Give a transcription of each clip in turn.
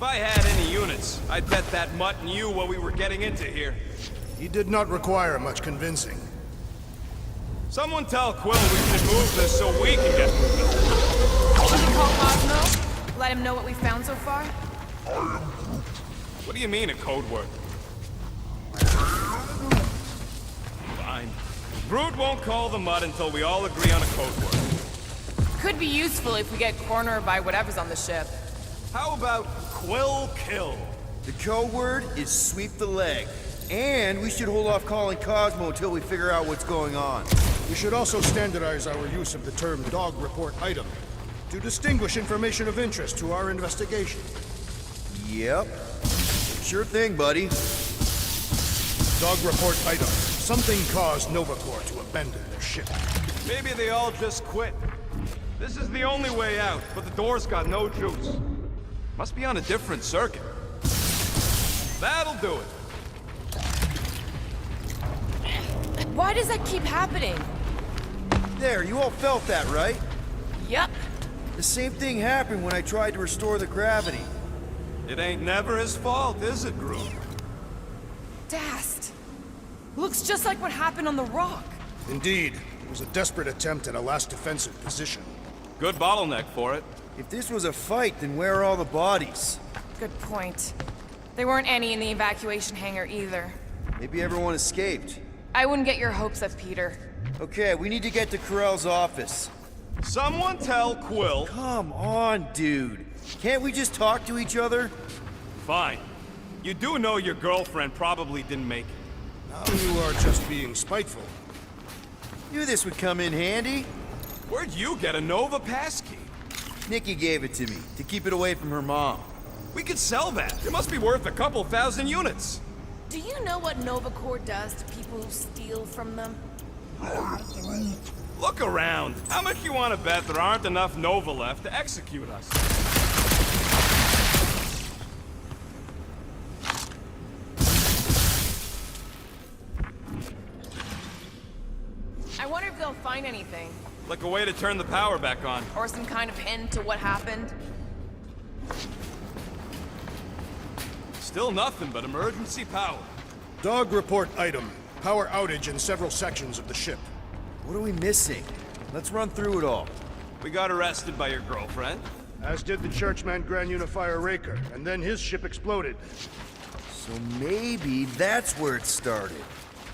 I had any units, I'd bet that mutt knew what we were getting into here. He did not require much convincing. Someone tell Quill we should move this so we can get moving. Should we call Cosmo? Let him know what we found so far? What do you mean, a code word? Fine. Groot won't call the mud until we all agree on a code word. Could be useful if we get cornered by whatever's on the ship. How about Quill Kill? The code word is sweep the leg. And we should hold off calling Cosmo until we figure out what's going on. We should also standardize our use of the term dog report item to distinguish information of interest to our investigation. Yep. Sure thing, buddy. Dog report item. Something caused Nova Corps to abandon their ship. Maybe they all just quit. This is the only way out, but the door's got no juice. Must be on a different circuit. That'll do it. Why does that keep happening? There, you all felt that, right? Yup. The same thing happened when I tried to restore the gravity. It ain't never his fault, is it, Groot? Dast. Looks just like what happened on the rock. Indeed, it was a desperate attempt at a last defensive position. Good bottleneck for it. If this was a fight, then where are all the bodies? Good point. There weren't any in the evacuation hangar either. Maybe everyone escaped. I wouldn't get your hopes up, Peter. Okay, we need to get to Corell's office. Someone tell Quill. Come on, dude. Can't we just talk to each other? Fine. You do know your girlfriend probably didn't make it. Now you are just being spiteful. Knew this would come in handy. Where'd you get a Nova passkey? Nikki gave it to me, to keep it away from her mom. We could sell that. It must be worth a couple thousand units. Do you know what Nova Corps does to people who steal from them? Look around. How much you want to bet there aren't enough Nova left to execute us? I wonder if they'll find anything. Like a way to turn the power back on. Or some kind of hint to what happened. Still nothing but emergency power. Dog report item. Power outage in several sections of the ship. What are we missing? Let's run through it all. We got arrested by your girlfriend. As did the churchman Grand Unifier Raker, and then his ship exploded. So maybe that's where it started.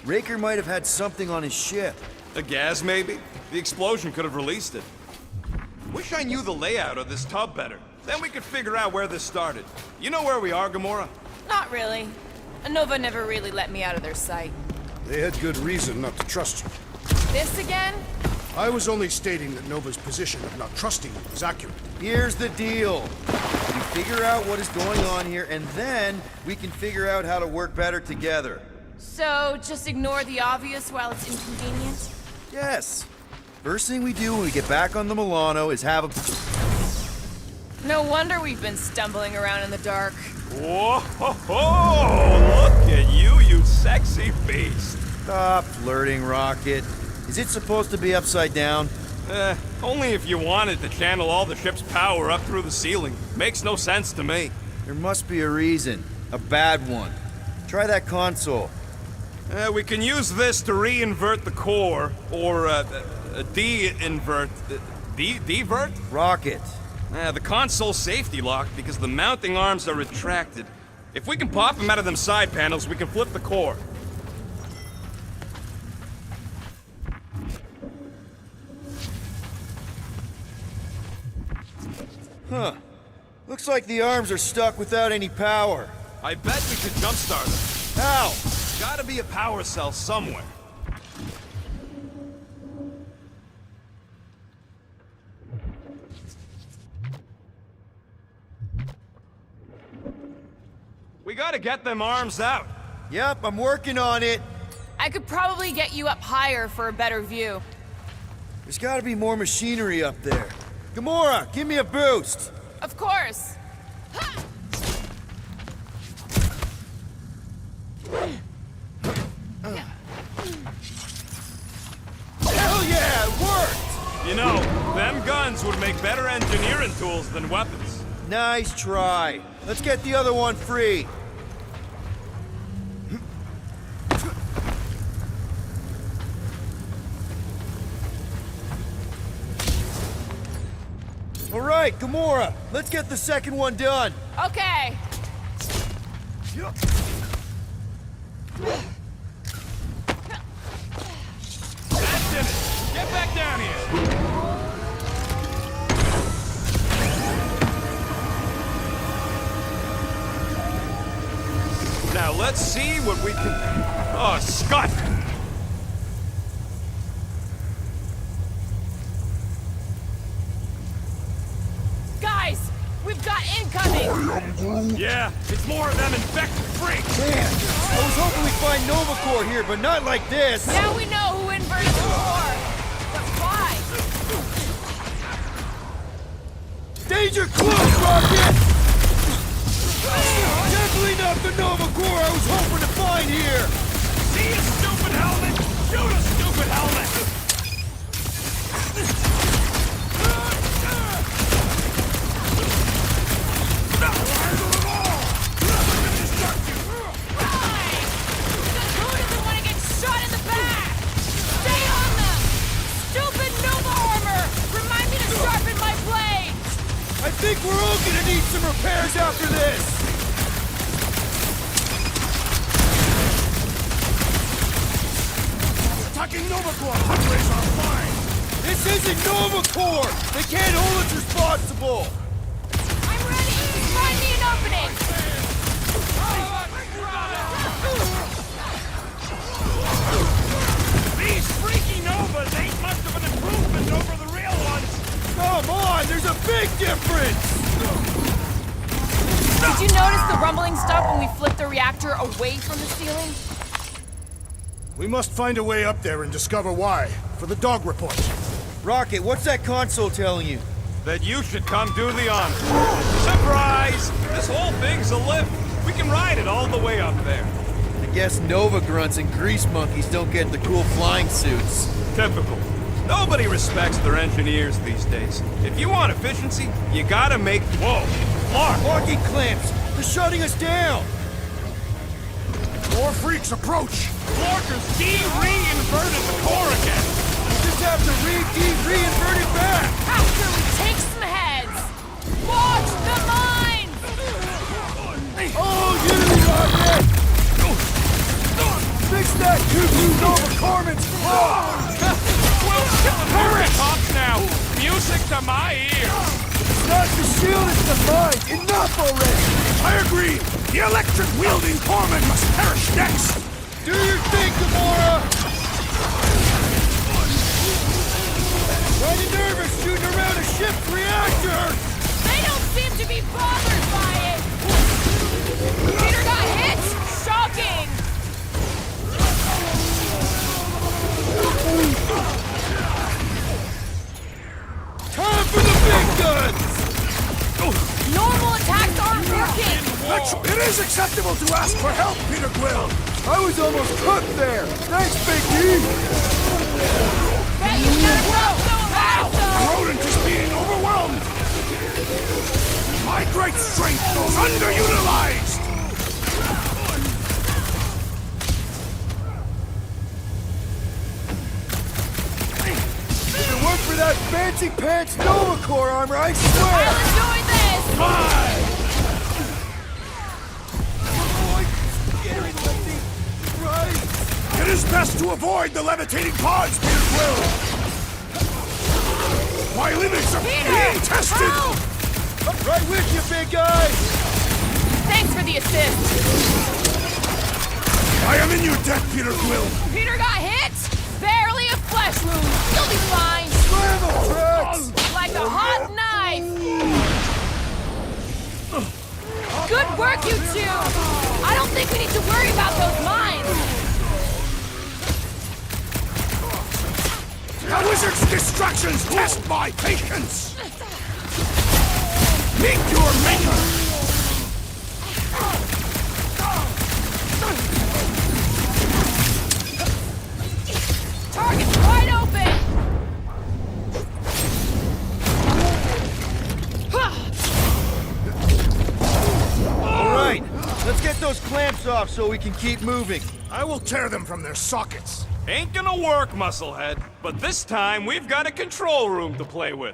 Raker might have had something on his ship. The gas, maybe? The explosion could have released it. Wish I knew the layout of this tub better. Then we could figure out where this started. You know where we are, Gamora? Not really. Nova never really let me out of their sight. They had good reason not to trust you. This again? I was only stating that Nova's position of not trusting you is accurate. Here's the deal. We figure out what is going on here, and then we can figure out how to work better together. So, just ignore the obvious while it's inconvenient? Yes. First thing we do when we get back on the Milano is have a... No wonder we've been stumbling around in the dark. Whoa! Look at you, you sexy beast! Stop flirting, Rocket. Is it supposed to be upside down? Only if you wanted to channel all the ship's power up through the ceiling. Makes no sense to me. There must be a reason. A bad one. Try that console. We can use this to re-invert the core, or de-invert... Divert? Rocket. The console's safety locked because the mounting arms are retracted. If we can pop them out of them side panels, we can flip the core. Huh. Looks like the arms are stuck without any power. I bet we could jumpstart them. How? Gotta be a power cell somewhere. We gotta get them arms out. Yep, I'm working on it. I could probably get you up higher for a better view. There's gotta be more machinery up there. Gamora, give me a boost. Of course. Ha! Hell yeah, it worked! You know, them guns would make better engineering tools than weapons. Nice try. Let's get the other one free. All right, Gamora, let's get the second one done. Okay. That's it. Get back down here. Now let's see what we can... Oh, Scott! Guys, we've got incoming! Yeah, it's more of them infected freaks! Man, I was hoping we'd find Nova Corps here, but not like this. Now we know who inverted the war! But why? Danger close, Rocket! Definitely not the Nova Corps I was hoping to find here! See a stupid helmet? Shoot a stupid helmet! I think we're all gonna need some repairs after this! Attacking Nova Corps! Hunters are fine! This isn't Nova Corps! They can't hold us responsible! I'm ready! Find me an opening! These freaky Novas ain't much of an improvement over the real ones! Come on, there's a big difference! Did you notice the rumbling stuff when we flipped the reactor away from the ceiling? We must find a way up there and discover why, for the dog report. Rocket, what's that console telling you? That you should come do the honors. Surprise! This whole thing's a lift. We can ride it all the way up there. I guess Nova grunts and grease monkeys don't get the cool flying suits. Typical. Nobody respects their engineers these days. If you want efficiency, you gotta make... Whoa! Clark! Locking clamps! They're shutting us down! More freaks approach! Clarkers de-reinverted the core again! Just have to reinvert it back! After we take some heads! Watch the mines! Oh, you Rocket! Fix that cuckoo Nova Corpsman's claw! Hurry! Cops now! Music to my ears! It's not the shield, it's the mine! Enough already! I agree! The electric-wielding corpsman must perish next! Do your thing, Gamora! Kinda nervous shooting around a ship's reactor! They don't seem to be bothered by it! Peter got hit? Shocking! Time for the big guns! Normal attacks aren't working! It is acceptable to ask for help, Peter Quill! I was almost cooked there! Thanks, Big D! Bet you never felt so hot, though! Rodent is being overwhelmed! My great strength goes underutilized! If it weren't for that fancy pants Nova Corps armor, I swear! I'll enjoy this! Fine! It is best to avoid the levitating pods, Peter Quill! My limits are being tested! Help! Right with you, big guy! Thanks for the assist! I am in your debt, Peter Quill! Peter got hit? Barely a flesh wound. You'll be fine. Scramble, Drax! Like a hot knife. Good work, you two. I don't think we need to worry about those mines. The wizard's distractions test my patience! Meet your maker! Target's wide open. those clamps off so we can keep moving. I will tear them from their sockets. Ain't gonna work, musclehead. But this time, we've got a control room to play with.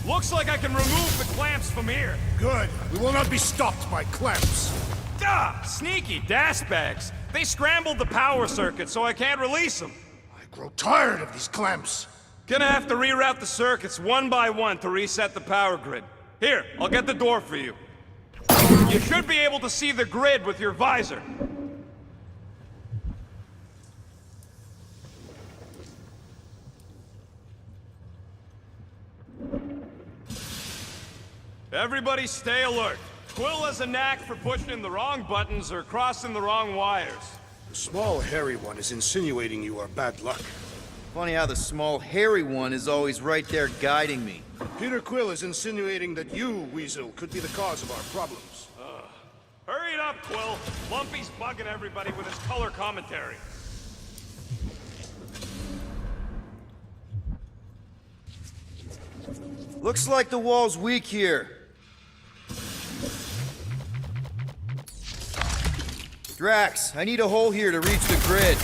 Looks like I can remove the clamps from here. Good. We will not be stopped by clamps. Ah, sneaky bags. They scrambled the power circuit, so I can't release them. I grow tired of these clamps. Gonna have to reroute the circuits one by one to reset the power grid. Here, I'll get the door for you. You should be able to see the grid with your visor. Everybody stay alert. Quill has a knack for pushing the wrong buttons or crossing the wrong wires. The small, hairy one is insinuating you are bad luck. Funny how the small, hairy one is always right there guiding me. Peter Quill is insinuating that you, Weasel, could be the cause of our problems. Hurry it up, Quill. Lumpy's bugging everybody with his color commentary. Looks like the wall's weak here. Drax, I need a hole here to reach the grid.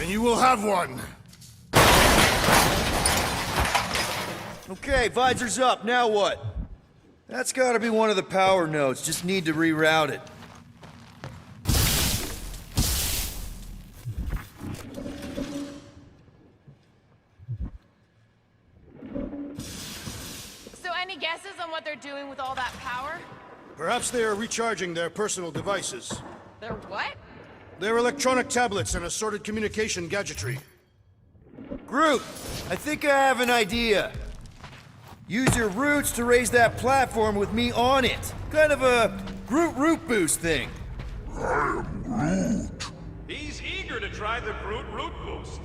And you will have one. Okay, visor's up, now what? That's gotta be one of the power nodes, just need to reroute it. So any guesses on what they're doing with all that power? Perhaps they are recharging their personal devices. They're what? Their electronic tablets and assorted communication gadgetry. Groot, I think I have an idea. Use your roots to raise that platform with me on it. Kind of a Groot root boost thing. He's eager to try the Groot root boost.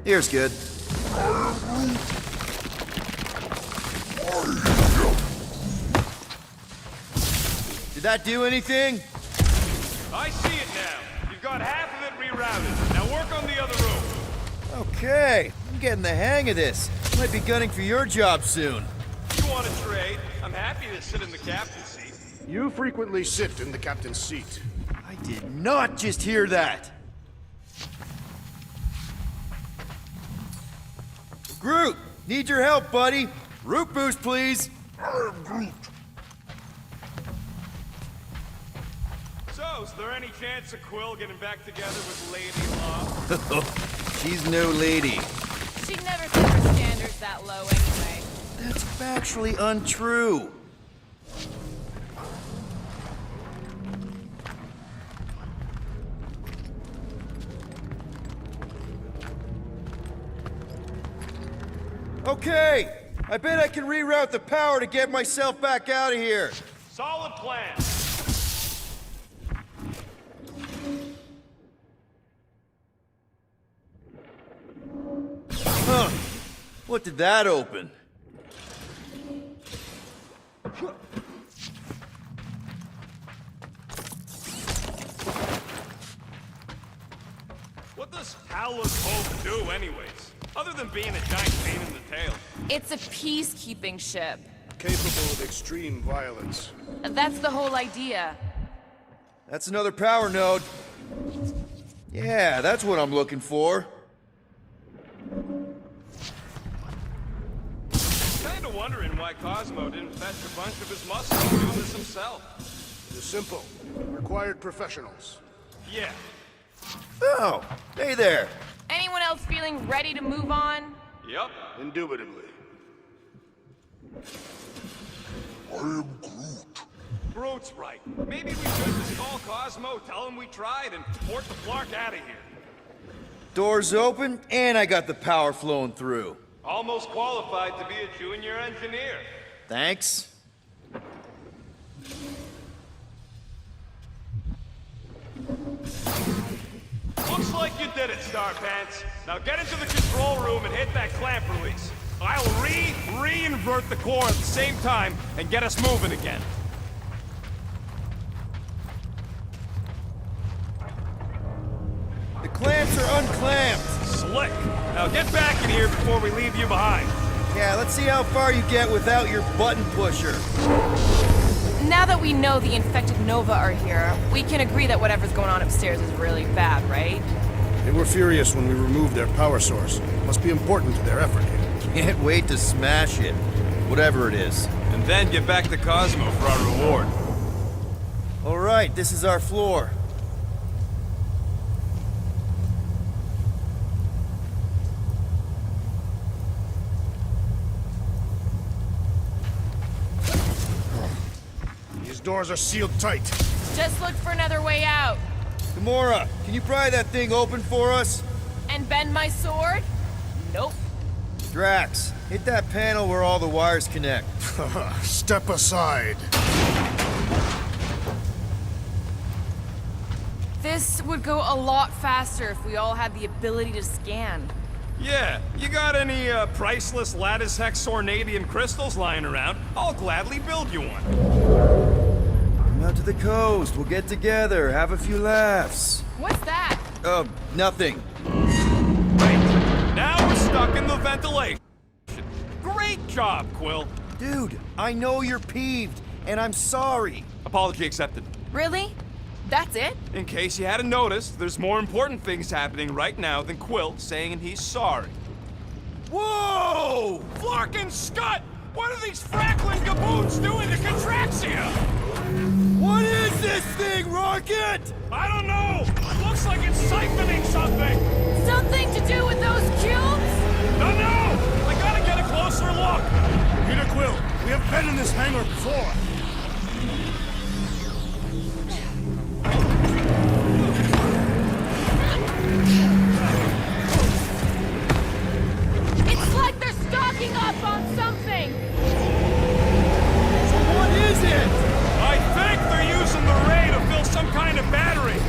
Here's good. Did that do anything? I see it now. You've got half of it rerouted. Now work on the other room. Okay, I'm getting the hang of this. Might be gunning for your job soon. You want to trade? I'm happy to sit in the captain's seat. You frequently sit in the captain's seat. I did not just hear that. Groot, need your help, buddy. Root boost, please. I am Groot. So, is there any chance of Quill getting back together with Lady Law? She's no lady. She never set her standards that low anyway. That's factually untrue. Okay, I bet I can reroute the power to get myself back out of here. Solid plan. Huh. What did that open? What does Howler's Hope do anyways? Other than being a giant pain in the tail. It's a peacekeeping ship. Capable of extreme violence. That's the whole idea. That's another power node. Yeah, that's what I'm looking for. Kinda wondering why Cosmo didn't fetch a bunch of his muscles doing this himself. It is simple. Required professionals. Yeah. Oh, hey there. Anyone else feeling ready to move on? Yep. Indubitably. Groot's right. Maybe we should just call Cosmo, tell him we tried, and port the Flark out of here. Doors open, and I got the power flowing through. Almost qualified to be a junior engineer. Thanks. Looks like you did it, Starpants. Now get into the control room and hit that clamp release. I'll re-invert the core at the same time and get us moving again. The clamps are unclamped. Slick. Now get back in here before we leave you behind. Yeah, let's see how far you get without your button pusher. Now that we know the infected Nova are here, we can agree that whatever's going on upstairs is really bad, right? They were furious when we removed their power source. Must be important to their effort here. Can't wait to smash it. Whatever it is. And then get back to Cosmo for our reward. All right, this is our floor. These doors are sealed tight. Just look for another way out. Gamora, can you pry that thing open for us? And bend my sword? Nope. Drax, hit that panel where all the wires connect. Step aside. This would go a lot faster if we all had the ability to scan. Yeah, you got any priceless lattice hex ornadium crystals lying around? I'll gladly build you one. Come out to the coast, we'll get together, have a few laughs. What's that? Nothing. Right, now we're stuck in the ventilation. Great job, Quill. Dude, I know you're peeved, and I'm sorry. Apology accepted. Really? That's it? In case you hadn't noticed, there's more important things happening right now than Quill saying he's sorry. Whoa! Flark and Scud! What are these frackling gaboons doing to Contraxia? What is this thing, Rocket? I don't know! Looks like it's siphoning something! Something to do with those cubes? No! I gotta get a closer look! Peter Quill, we have been in this hangar before. It's like they're stocking up on something! So what is it? I think they're using the ray to fill some kind of battery.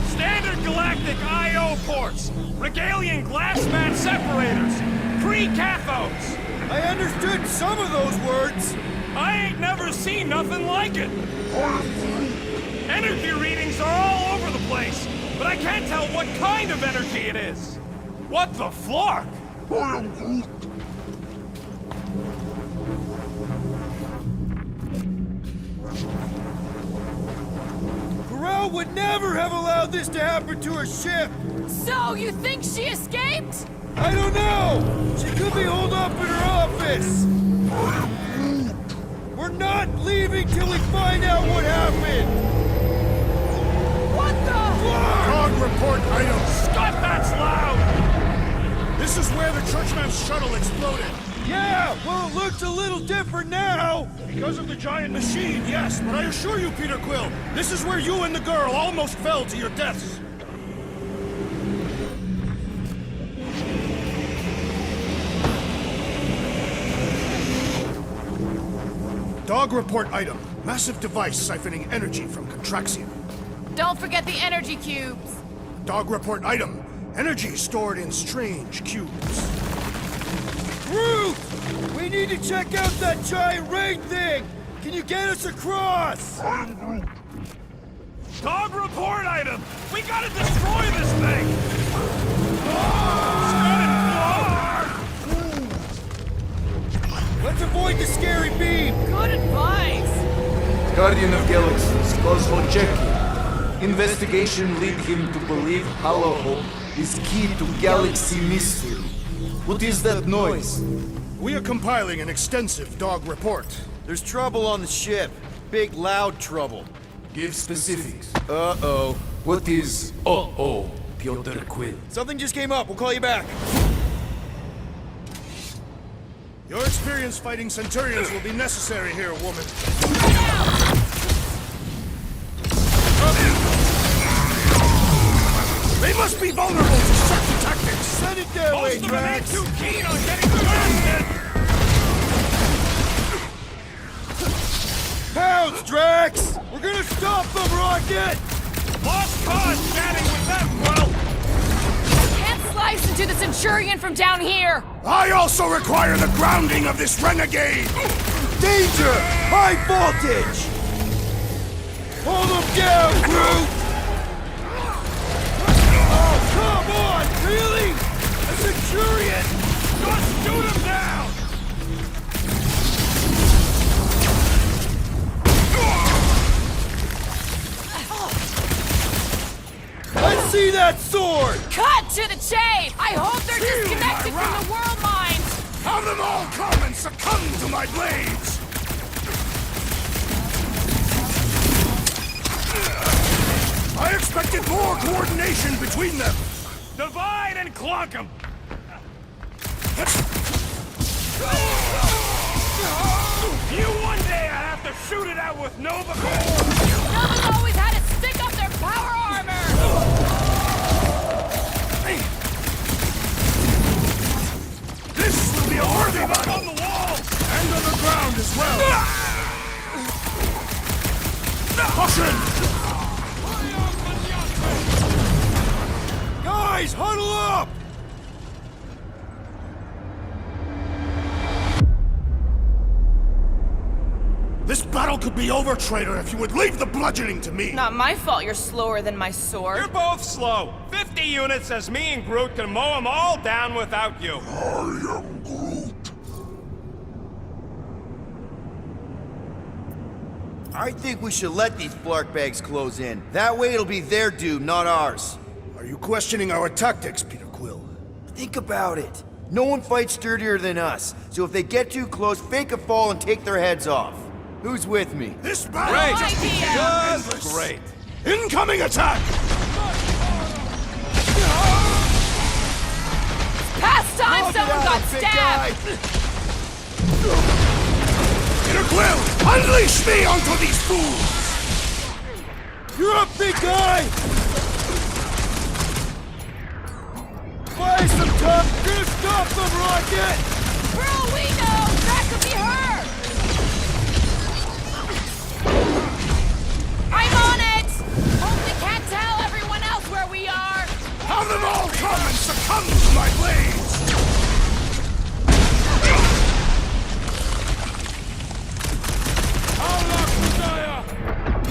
Standard galactic I.O. ports, Regalian glass mat separators, pre-cathodes. I understood some of those words. I ain't never seen nothing like it. Energy readings are all over the place, but I can't tell what kind of energy it is. What the flark? Corral would never have allowed this to happen to her ship. So, you think she escaped? I don't know. She could be holed up in her office. We're not leaving till we find out what happened. What the? Dog report item. Scott, that's loud! This is where the Churchman's shuttle exploded. Yeah, well, it looks a little different now. Because of the giant machine, yes, but I assure you, Peter Quill, this is where you and the girl almost fell to your deaths. Dog report item. Massive device siphoning energy from Contraxia. Don't forget the energy cubes. Dog report item. Energy stored in strange cubes. Groot! We need to check out that giant raid thing! Can you get us across? Dog report item! We gotta destroy this thing! Let's avoid the scary beam! Good advice. Guardian of Galaxies calls for checking. Investigation lead him to believe Hollow Hope is key to galaxy mystery. What is that noise? We are compiling an extensive dog report. There's trouble on the ship. Big, loud trouble. Give specifics. Uh-oh. What is uh-oh, Piotr Quill? Something just came up. We'll call you back. Your experience fighting Centurions will be necessary here, woman. They must be vulnerable to certain tactics. Send it their way, Most of them ain't Drax. too keen on getting blasted! Pounce, Drax! We're gonna stop them, Rocket! Lost cause chatting with them, Quill! Can't slice into the Centurion from down here. I also require the grounding of this renegade! Danger! High voltage! Hold them down, Groot! Oh, come on! Really? A Centurion? Just shoot him down! that sword! Cut to the chase! I hope they're disconnected from the world mind! Have them all come and succumb to my blades! I expected more coordination between them! Divide and clunk them! You one day I have to shoot it out with Nova Corps! Nova's always had to stick up their power armor! This will be a worthy battle! On the walls! And on the ground as well! Caution! Guys, huddle up! This battle could be over, traitor, if you would leave the bludgeoning to me! Not my fault you're slower than my sword. You're both slow. 50 units as me and Groot can mow them all down without you. I am Groot. I think we should let these blark bags close in. That way it'll be their doom, not ours. Are you questioning our tactics, Peter Quill? Think about it. No one fights sturdier than us, so if they get too close, fake a fall and take their heads off. Who's with me? This battle Great! idea. Just great. Incoming attack! Past time someone got stabbed! Peter Quill, unleash me onto these fools! You're up, big guy! Buy some time! Gonna stop them, Rocket! For all we know, that could be her! I'm on it! Only can't tell everyone else where we are! Have them all come and succumb to my blades!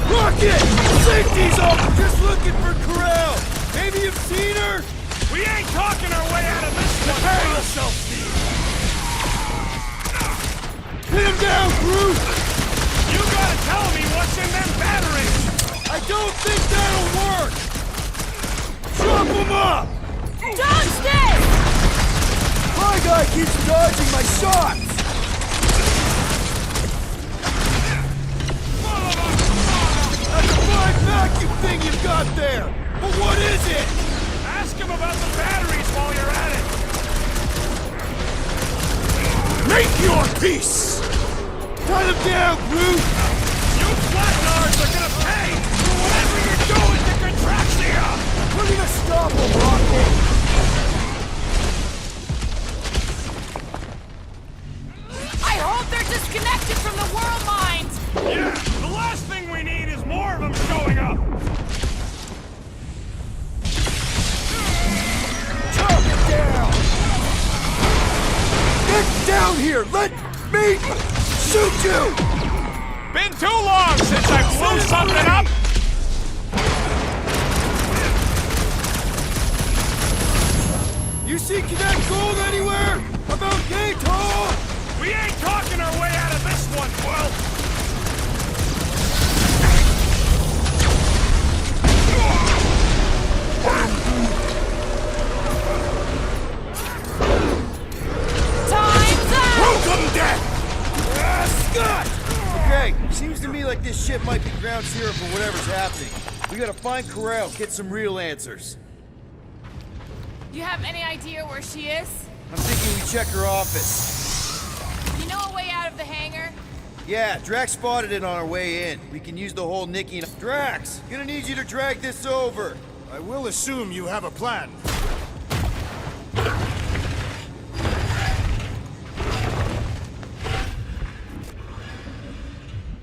Rocket! Safety's up! Just looking for Corral! Maybe you've seen her? We ain't talking our way out of this one. Prepare yourself, Steve! Hit him down, Groot! You gotta tell me what's in them batteries. I don't think that'll work! Chop him up! Dodge this! My guy keeps dodging my shots! That's a fine vacuum thing you've got there! But what is it? Ask him about the batteries while you're at it. Make your peace! Cut him down, Groot! You flatnards are gonna pay for whatever you're doing to Contraxia! We're gonna stop him, Rocket! I hope they're disconnected from the world mind! Yeah, the last thing we need is more of them showing up. Chop him down! Get down here! Let me shoot you! Been too long since I blew something up. You see Cadet Gold anywhere? About gate hall? We ain't talking our way out of this one, Quill. Time's up! Welcome, death! Scott! Okay, seems to me like this ship might be ground zero for whatever's happening. We gotta find Corral, get some real answers. You have any idea where she is? I'm thinking we check her office. You know a way out of the hangar? Yeah, Drax spotted it on our way in. We can use the whole Nikki and... Drax! Gonna need you to drag this over. I will assume you have a plan.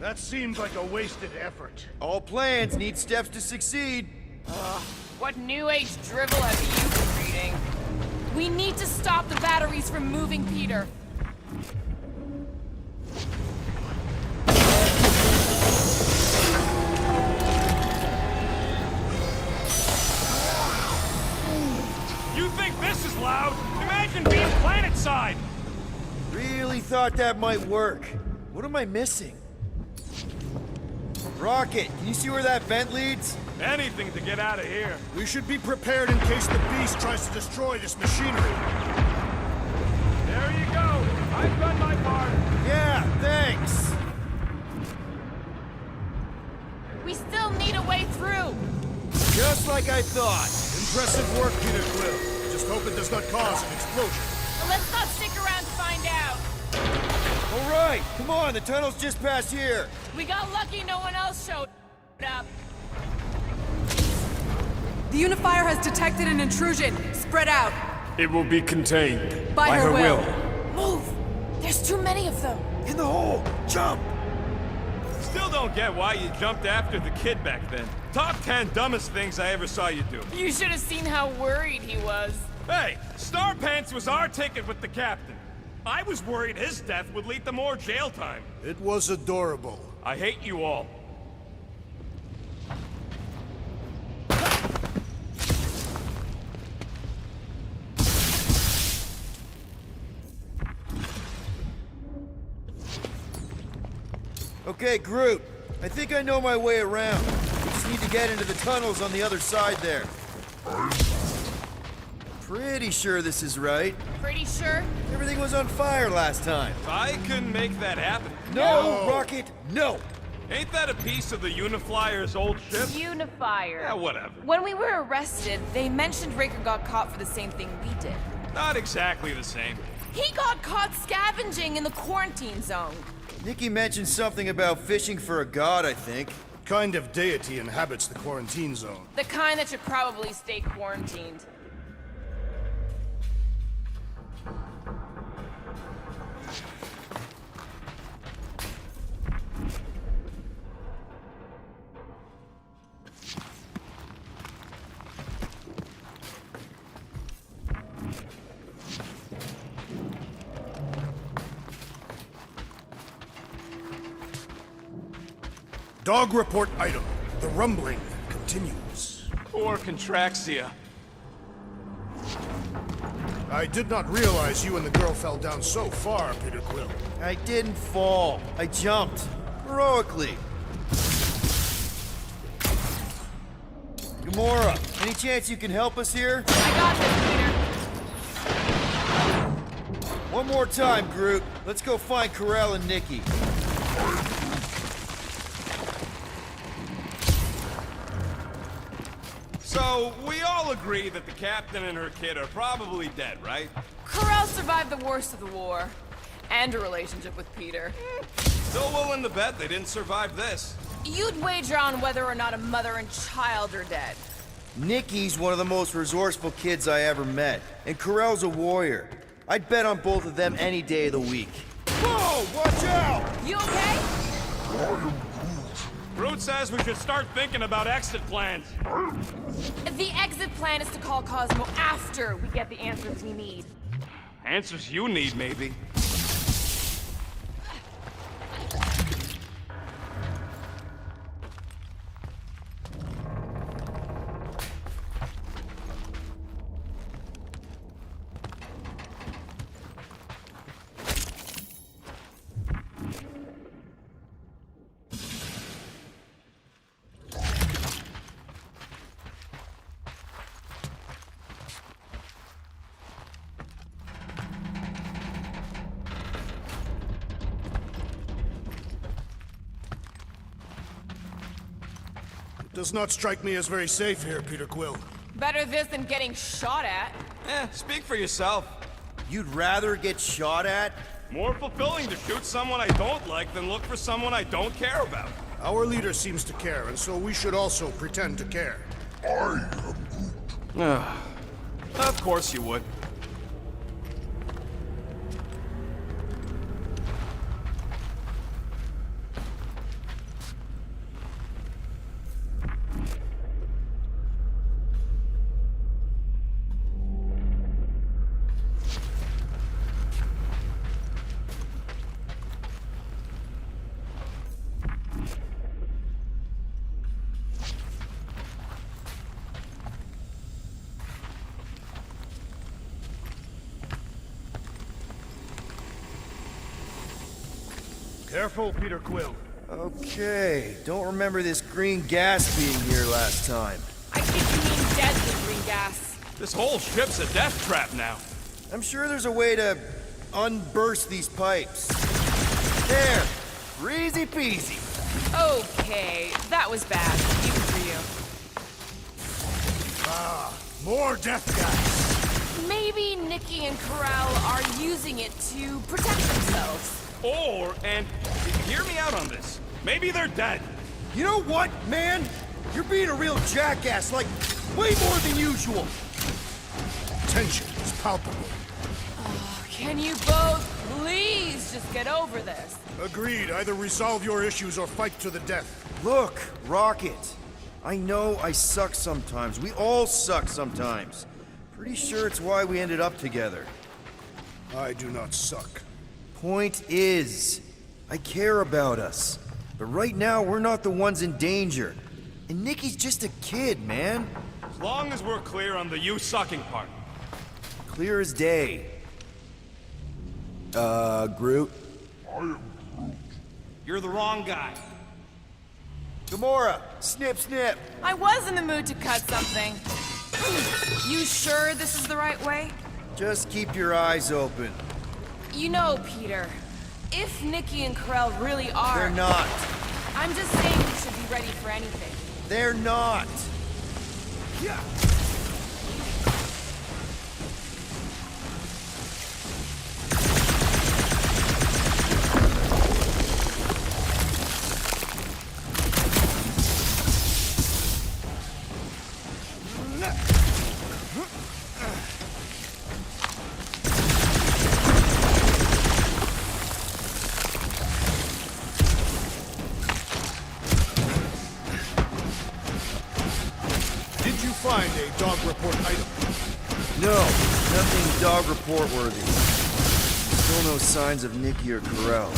That seems like a wasted effort. All plans need steps to succeed. What new age drivel have you been reading? We need to stop the batteries from moving, Peter. You think this is loud? Imagine being planet-side. Really thought that might work. What am I missing? Rocket, can you see where that vent leads? Anything to get out of here. We should be prepared in case the beast tries to destroy this machinery. There you go. I've done my part. Yeah, thanks. We still need a way through. Just like I thought. Impressive work, Peter Quill. Just hope it does not cause an explosion. Well, let's not stick around to find out. All right, come on, the tunnel's just past here. We got lucky no one else showed up. The unifier has detected an intrusion. Spread out. It will be contained. By her will. Move! There's too many of them. In the hole, jump! Still don't get why you jumped after the kid back then. Top 10 dumbest things I ever saw you do. You should have seen how worried he was. Hey, Star Pants was our ticket with the captain. I was worried his death would lead to more jail time. It was adorable. I hate you all. Okay, Groot. I think I know my way around. We just need to get into the tunnels on the other side there. Pretty sure this is right. Pretty sure? Everything was on fire last time. I couldn't make that happen. No, Rocket, no! Ain't that a piece of the Uniflyer's old ship? Unifier. Yeah, whatever. When we were arrested, they mentioned Raker got caught for the same thing we did. Not exactly the same. He got caught scavenging in the quarantine zone. Nikki mentioned something about fishing for a god, I think. What kind of deity inhabits the quarantine zone? The kind that should probably stay quarantined. Dog report item. The rumbling continues. Poor Contraxia. I did not realize you and the girl fell down so far, Peter Quill. I didn't fall. I jumped. Heroically. Gamora, any chance you can help us here? I got this, Peter. One more time, Groot. Let's go find Karel and Nikki. So, we all agree that the captain and her kid are probably dead, right? Karel survived the worst of the war. And a relationship with Peter. Still willing to bet they didn't survive this. You'd wager on whether or not a mother and child are dead. Nikki's one of the most resourceful kids I ever met, and Karel's a warrior. I'd bet on both of them any day of the week. Whoa! Watch out! You okay? Groot says we should start thinking about exit plans. The exit plan is to call Cosmo after we get the answers we need. Answers you need, maybe. Does not strike me as very safe here, Peter Quill. Better this than getting shot at. Speak for yourself. You'd rather get shot at? More fulfilling to shoot someone I don't like than look for someone I don't care about. Our leader seems to care, and so we should also pretend to care. Of course you would. Careful, Peter Quill. Okay, don't remember this green gas being here last time. I think you mean deadly green gas. This whole ship's a death trap now. I'm sure there's a way to unburst these pipes. There! Easy peasy. Okay, that was bad. Even for you. More death gas! Maybe Nikki and Corral are using it to protect themselves. Or, and hear me out on this, maybe they're dead. You know what, man? You're being a real jackass, like, way more than usual. Tension is palpable. Can you both please just get over this? Agreed. Either resolve your issues or fight to the death. Look, Rocket. I know I suck sometimes. We all suck sometimes. Pretty sure it's why we ended up together. I do not suck. Point is, I care about us. But right now, we're not the ones in danger. And Nikki's just a kid, man. As long as we're clear on the you sucking part. Clear as day. Groot? You're the wrong guy. Gamora! Snip, snip! I was in the mood to cut something. You sure this is the right way? Just keep your eyes open. You know, Peter, if Nikki and Corral really are... They're not. I'm just saying we should be ready for anything. They're not. Yeah. Find a dog report item. No, nothing dog report worthy. Still no signs of Nikki or Corral.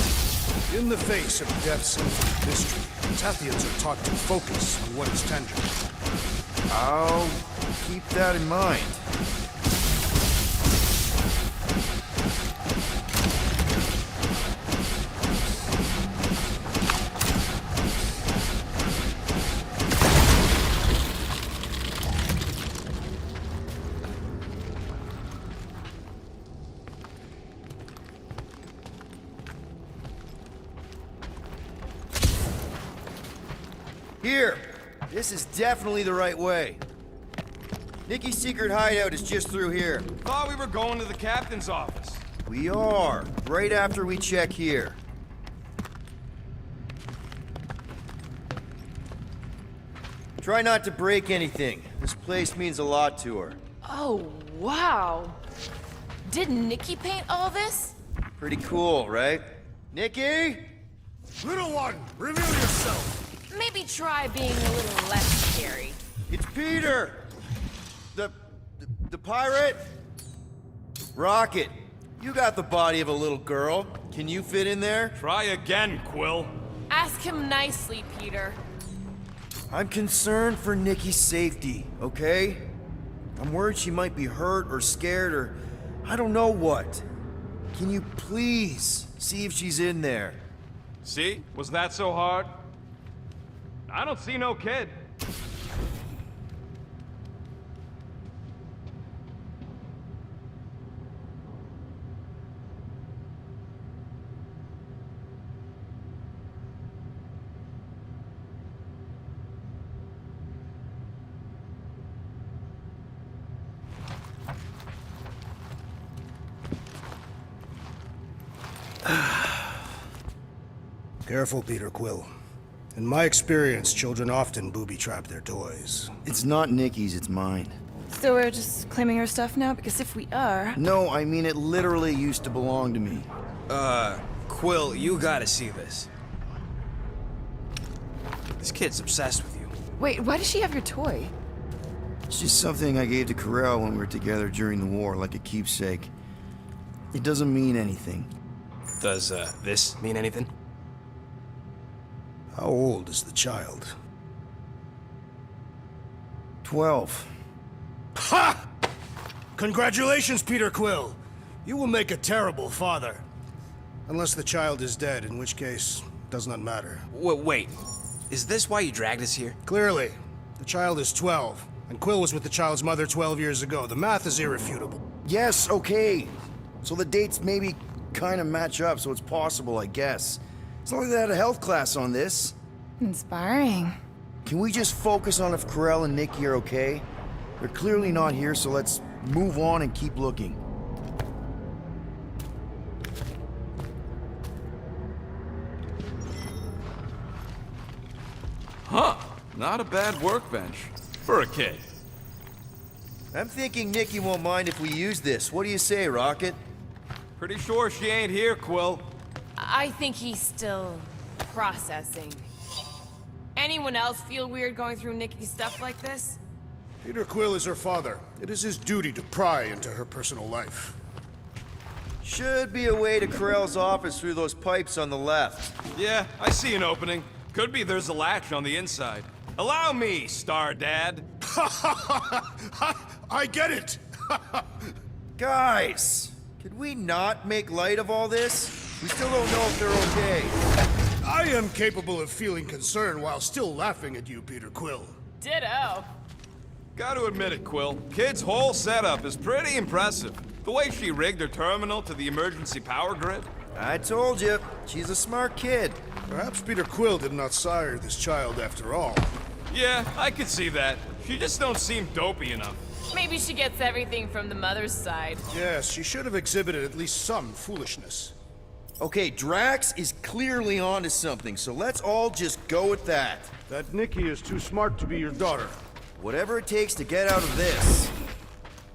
In the face of deaths and mystery, Tathians are taught to focus on what is tangible. I'll keep that in mind. Here! This is definitely the right way. Nikki's secret hideout is just through here. Thought we were going to the captain's office. We are, right after we check here. Try not to break anything. This place means a lot to her. Oh, wow. Did Nikki paint all this? Pretty cool, right? Nikki? Little one, reveal yourself. Maybe try being a little less scary. It's Peter! The pirate? Rocket, you got the body of a little girl. Can you fit in there? Try again, Quill. Ask him nicely, Peter. I'm concerned for Nikki's safety, okay? I'm worried she might be hurt or scared or I don't know what. Can you please see if she's in there? See? Was that so hard? I don't see no kid. Careful, Peter Quill. In my experience, children often booby-trap their toys. It's not Nikki's, it's mine. So we're just claiming her stuff now? Because if we are... No, I mean it literally used to belong to me. Quill, you gotta see this. This kid's obsessed with you. Wait, why does she have your toy? It's just something I gave to Corral when we were together during the war, like a keepsake. It doesn't mean anything. Does, this mean anything? How old is the child? 12. Ha! Congratulations, Peter Quill. You will make a terrible father. Unless the child is dead, in which case, Does not matter. Wait. Is this why you dragged us here? Clearly, the child is 12, and Quill was with the child's mother 12 years ago. The math is irrefutable. Yes, okay. So the dates maybe kind of match up, so it's possible, I guess. It's not like they had a health class on this. Inspiring. Can we just focus on if Corell and Nikki are okay? They're clearly not here, so let's move on and keep looking. Huh. Not a bad workbench. For a kid. I'm thinking Nikki won't mind if we use this. What do you say, Rocket? Pretty sure she ain't here, Quill. I think he's still processing. Anyone else feel weird going through Nikki's stuff like this? Peter Quill is her father. It is his duty to pry into her personal life. Should be a way to Corell's office through those pipes on the left. Yeah, I see an opening. Could be there's a latch on the inside. Allow me, Star Dad. I get it! Guys, could we not make light of all this? We still don't know if they're okay. I am capable of feeling concern while still laughing at you, Peter Quill. Ditto. Gotta admit it, Quill. Kid's whole setup is pretty impressive. The way she rigged her terminal to the emergency power grid. I told you, she's a smart kid. Perhaps Peter Quill did not sire this child after all. Yeah, I could see that. She just don't seem dopey enough. Maybe she gets everything from the mother's side. Yes, she should have exhibited at least some foolishness. Okay, Drax is clearly onto something, so let's all just go with that. That Nikki is too smart to be your daughter. Whatever it takes to get out of this.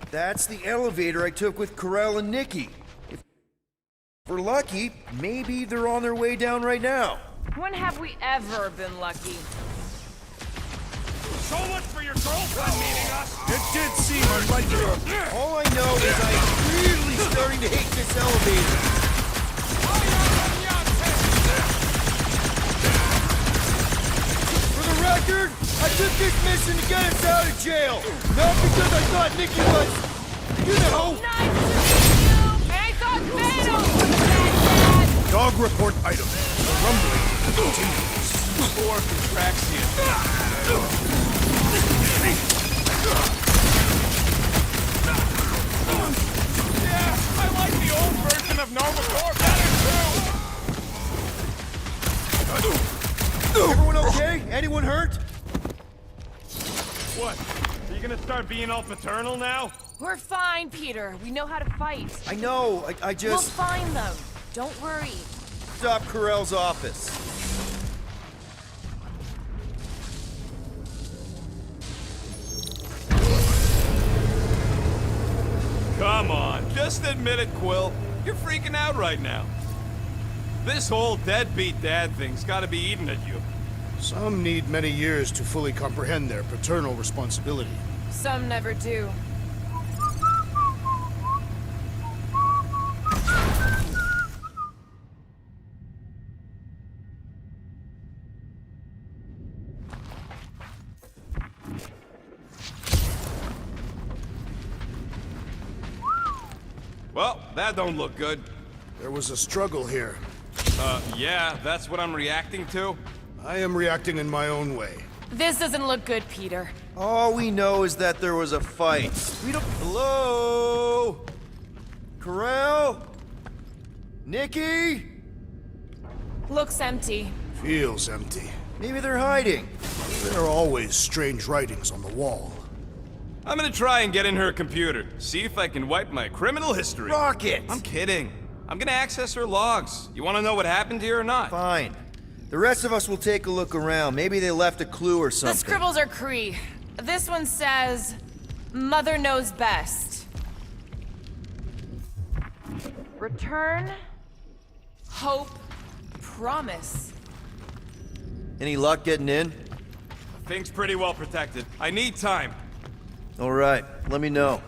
That's the elevator I took with Corell and Nikki. If we're lucky, maybe they're on their way down right now. When have we ever been lucky? So much for your girlfriend meeting us! It did seem unlikely. All I know is I'm really starting to hate this elevator. For the record, I took this mission to get us out of jail. Not because I thought Nikki was, you know. Nice to meet you! And I thought Thanos was bad, Dad! Dog report item. The rumbling continues. Poor Draxian. Yeah, I like the old version of Nova Corps better too! Everyone okay? Anyone hurt? What? Are you gonna start being all paternal now? We're fine, Peter. We know how to fight. I know, I We'll just... find them. Don't worry. Stop Corell's office. Come on, just admit it, Quill. You're freaking out right now. This whole deadbeat dad thing's gotta be eating at you. Some need many years to fully comprehend their paternal responsibility. Some never do. Well, that don't look good. There was a struggle here. Yeah, that's what I'm reacting to? I am reacting in my own way. This doesn't look good, Peter. All we know is that there was a fight. We don't... Hello? Corell? Nikki? Looks empty. Feels empty. Maybe they're hiding. There are always strange writings on the wall. I'm gonna try and get in her computer, see if I can wipe my criminal history. Rocket! I'm kidding. I'm gonna access her logs. You wanna know what happened here or not? Fine. The rest of us will take a look around. Maybe they left a clue or something. The scribbles are Cree. This one says, Mother knows best. Return, hope, promise. Any luck getting in? Thing's pretty well protected. I need time. All right, let me know.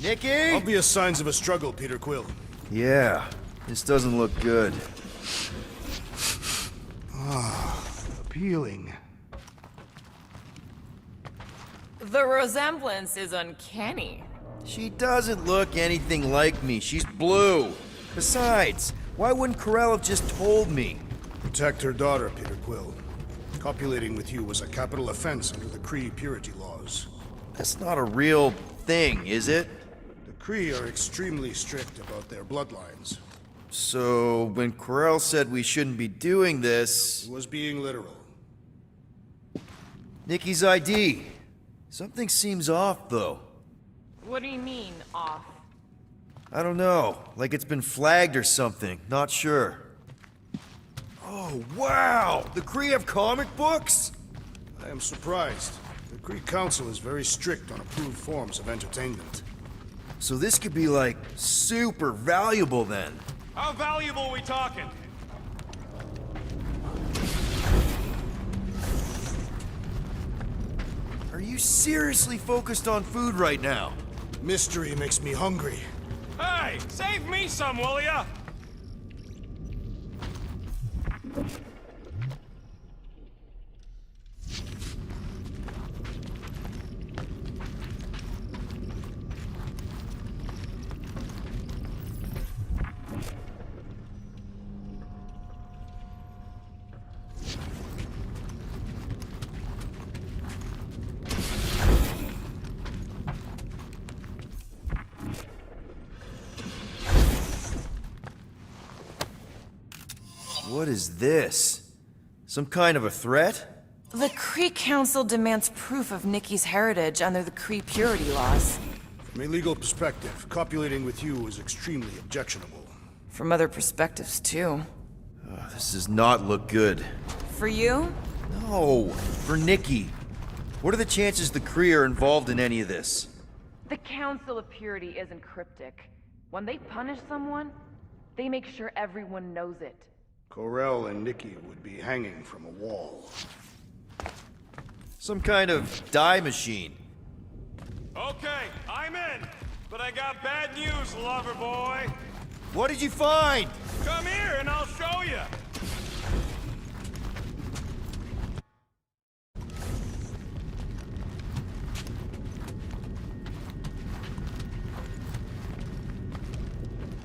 Nikki? Obvious signs of a struggle, Peter Quill. Yeah, this doesn't look good. Appealing. The resemblance is uncanny. She doesn't look anything like me. She's blue. Besides, why wouldn't Corell have just told me? Protect her daughter, Peter Quill. Copulating with you was a capital offense under the Kree purity laws. That's not a real thing, is it? The Kree are extremely strict about their bloodlines. So, when Quirrell said we shouldn't be doing this... He was being literal. Nikki's ID. Something seems off, though. What do you mean, off? I don't know. Like it's been flagged or something. Not sure. Oh, wow! The Kree have comic books? I am surprised. The Kree Council is very strict on approved forms of entertainment. So this could be, like, super valuable then. How valuable are we talking? Are you seriously focused on food right now? Mystery makes me hungry. Hey, save me some, will ya? What is this? Some kind of a threat? The Kree Council demands proof of Nikki's heritage under the Kree purity laws. From a legal perspective, copulating with you is extremely objectionable. From other perspectives, too. This does not look good. For you? No, for Nikki. What are the chances the Kree are involved in any of this? The Council of Purity isn't cryptic. When they punish someone, they make sure everyone knows it. Corell and Nikki would be hanging from a wall. Some kind of dye machine. Okay, I'm in. But I got bad news, lover boy. What did you find? Come here and I'll show you.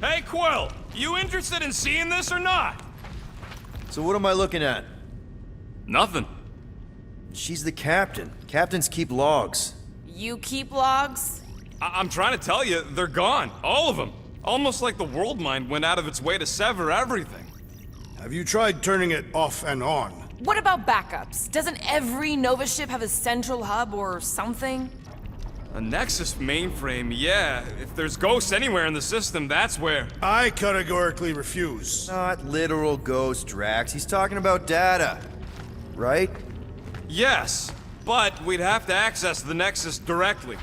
Hey, Quill, you interested in seeing this or not? So what am I looking at? Nothing. She's the captain. Captains keep logs. You keep logs? I'm trying to tell you, they're gone. All of them. Almost like the world mind went out of its way to sever everything. Have you tried turning it off and on? What about backups? Doesn't every Nova ship have a central hub or something? A Nexus mainframe, yeah. If there's ghosts anywhere in the system, that's where. I categorically refuse. Not literal ghost, Drax. He's talking about data. Right? Yes, but we'd have to access the Nexus directly.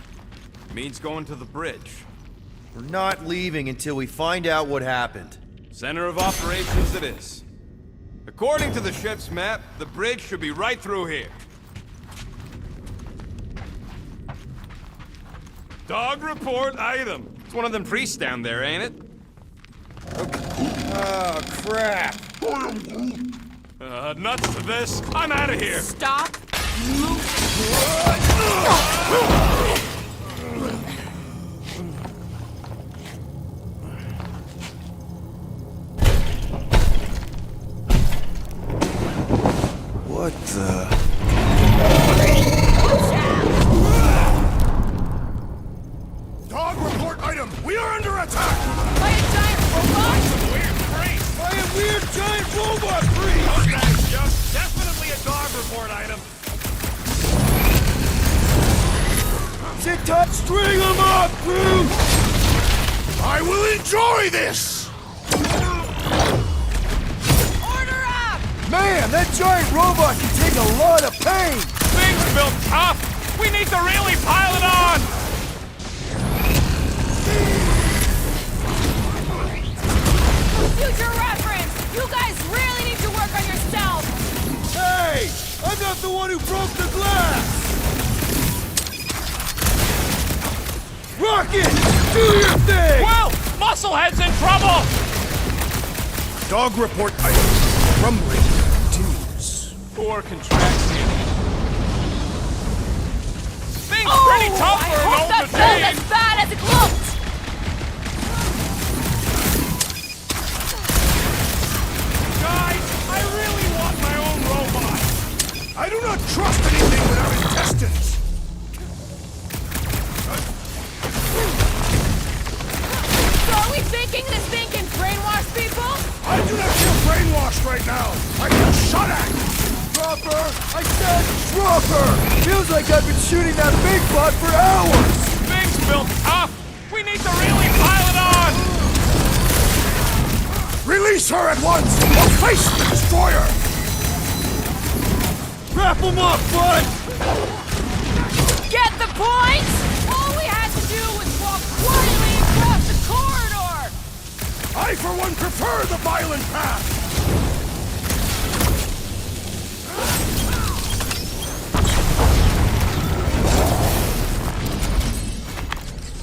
Means going to the bridge. We're not leaving until we find out what happened. Center of operations it is. According to the ship's map, the bridge should be right through here. Dog report item. It's one of them priests down there, ain't it? Oh, crap. Nuts to this. I'm out of here. Stop. What the... Dog report item! We are under attack! By a giant robot? Weird priest. By a weird giant robot priest! Okay, just definitely a dog report item. Sit tight! String them up, Groot! I will enjoy this! Order up! Man, that giant robot can take a lot of pain! Things built tough. We need to really pile it on. Future reference! You guys really need to work on yourself! Hey! I'm not the one who broke the glass! Rocket! Do your thing! Well, Musclehead's in trouble. Dog report item. Rumbling continues. Poor contraction. Things pretty tough I for an hope old that felt machine. as bad as it looked! Guys, I really I do not trust anything without intestines! So are we thinking this thing can brainwash people? I do not feel brainwashed right now! I feel shot at! Drop her! I said drop her! Feels like I've been shooting that big bot for hours! Thing's built tough! We need to really pile it on! Release her at once, or face the destroyer! Wrap him up, bud! Get the point? All we had to do was walk quietly across the corridor! I, for one, prefer the violent path!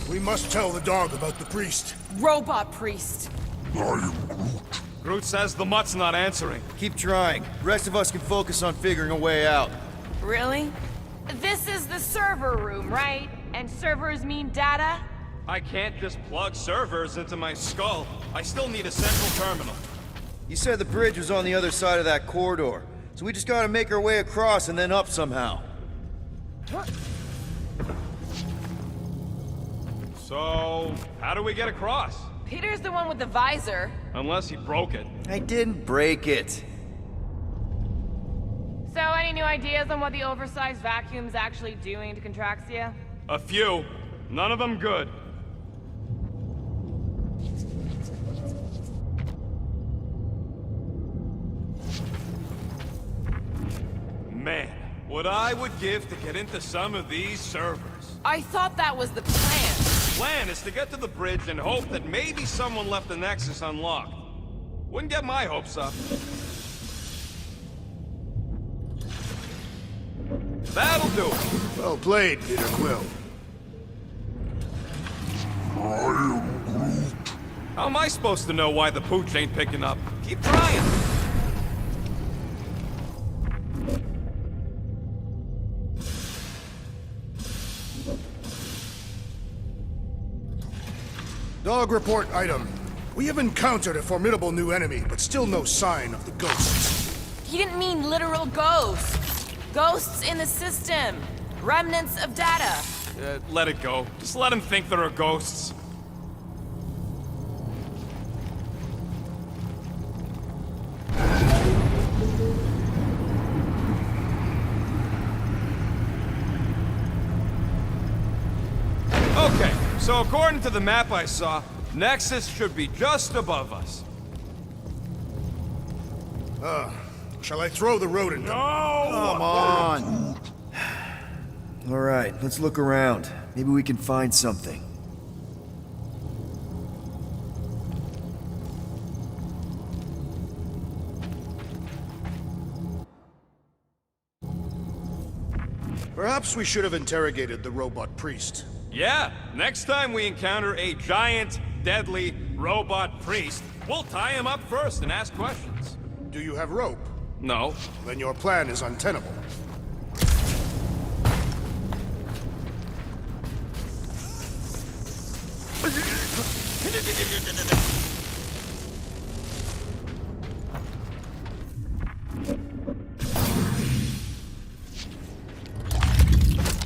We must tell the dog about the priest. Robot priest. Groot says the mutt's not answering. Keep trying. The rest of us can focus on figuring a way out. Really? This is the server room, right? And servers mean data? I can't just plug servers into my skull. I still need a central terminal. You said the bridge was on the other side of that corridor, so we just gotta make our way across and then up somehow. So, how do we get across? Peter's the one with the visor. Unless he broke it. I didn't break it. So any new ideas on what the oversized vacuum's actually doing to Contraxia? A few. None of them good. Man, what I would give to get into some of these servers. I thought that was the plan. Plan is to get to the bridge and hope that maybe someone left the Nexus unlocked. Wouldn't get my hopes up. That'll do it. Well played, Peter Quill. How am I supposed to know why the pooch ain't picking up? Keep trying. Dog report item. We have encountered a formidable new enemy, but still no sign of the ghosts. He didn't mean literal ghosts. Ghosts in the system. Remnants of data. Let it go. Just let him think there are ghosts. Okay, so according to the map I saw, Nexus should be just above us. Shall I throw the rodent? No! Come on! Alright, let's look around. Maybe we can find something. Perhaps we should have interrogated the robot priest. Yeah, next time we encounter a giant, deadly robot priest, we'll tie him up first and ask questions. Do you have rope? No. Then your plan is untenable.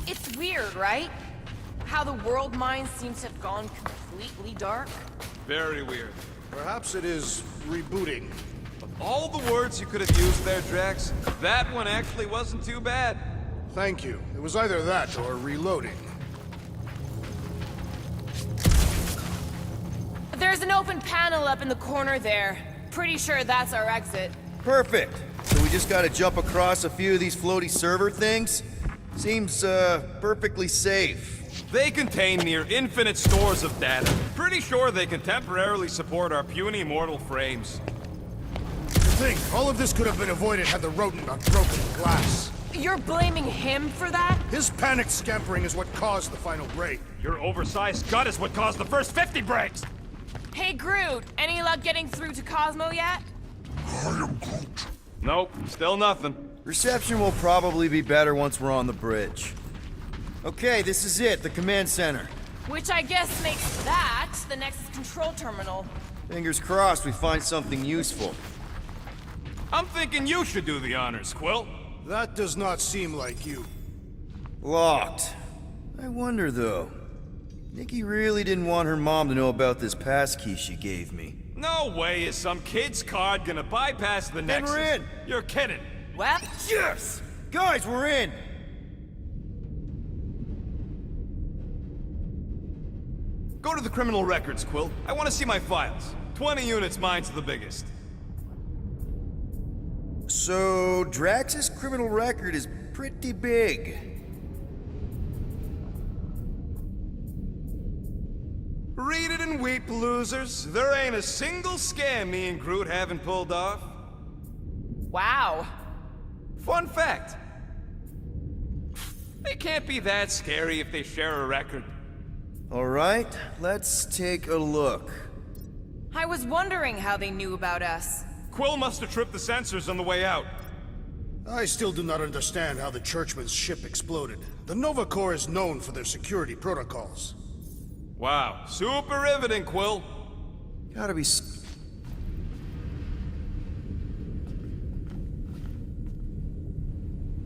It's weird, right? How the world mind seems to have gone completely dark. Very weird. Perhaps it is rebooting. All the words you could have used there, Drax, that one actually wasn't too bad. Thank you. It was either that or reloading. There's an open panel up in the corner there. Pretty sure that's our exit. Perfect! So we just gotta jump across a few of these floaty server things? Seems, perfectly safe. They contain near infinite stores of data. Pretty sure they can temporarily support our puny mortal frames. To think, all of this could have been avoided had the rodent not broken the glass. You're blaming him for that? His panicked scampering is what caused the final break. Your oversized gut is what caused the first 50 breaks! Hey, Groot, any luck getting through to Cosmo yet? Nope, still nothing. Reception will probably be better once we're on the bridge. Okay, this is it, the command center. Which I guess makes that the Nexus control terminal. Fingers crossed we find something useful. I'm thinking you should do the honors, Quill. That does not seem like you. Locked. I wonder, though. Nikki really didn't want her mom to know about this passkey she gave me. No way is some kid's card gonna bypass the Then Nexus. we're in. You're kidding. Well, Yes! Guys, we're in! Go to the criminal records, Quill. I want to see my files. 20 units, mine's the biggest. So, Drax's criminal record is pretty big. Read it and weep, losers. There ain't a single scam me and Groot haven't pulled off. wow. Fun fact. They can't be that scary if they share a record. Alright, let's take a look. I was wondering how they knew about us. Quill must have tripped the sensors on the way out. I still do not understand how the Churchman's ship exploded. The Nova Corps is known for their security protocols. Wow, super riveting, Quill. Gotta be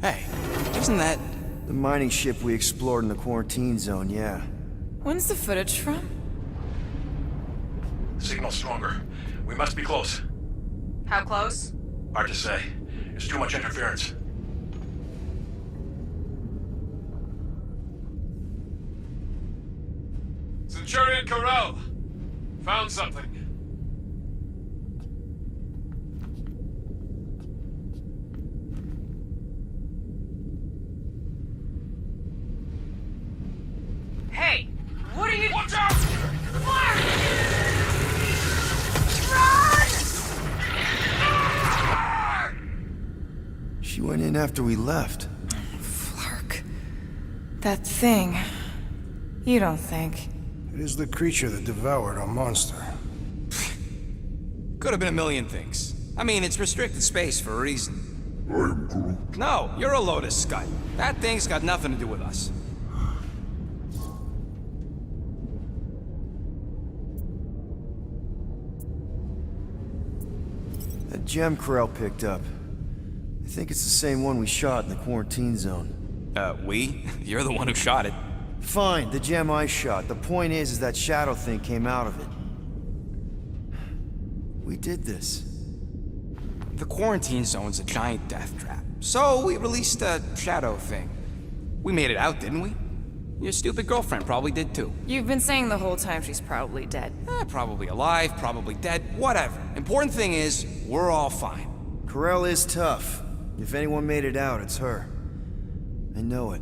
Hey, isn't that... the mining ship we explored in the quarantine zone, yeah. When's the footage from? Signal stronger. We must be close. How close? Hard to say. There's too much interference. Centurion Corral. Found something. Hey! What are you— Watch out! She went in after we left. Flark. That thing. You don't think? It is the creature that devoured our monster. Could have been a million things. I mean, it's restricted space for a reason. I'm Groot. No, you're a Lotus Scut. That thing's got nothing to do with us. That gem Corral picked up. I think it's the same one we shot in the quarantine zone. We? You're the one who shot it. Fine, the gem I shot. The point is that shadow thing came out of it. We did this. The quarantine zone's a giant death trap. So we released a shadow thing. We made it out, didn't we? Your stupid girlfriend probably did too. You've been saying the whole time she's probably dead. Probably alive, probably dead, whatever. Important thing is, we're all fine. Corral is tough. If anyone made it out, it's her. I know it.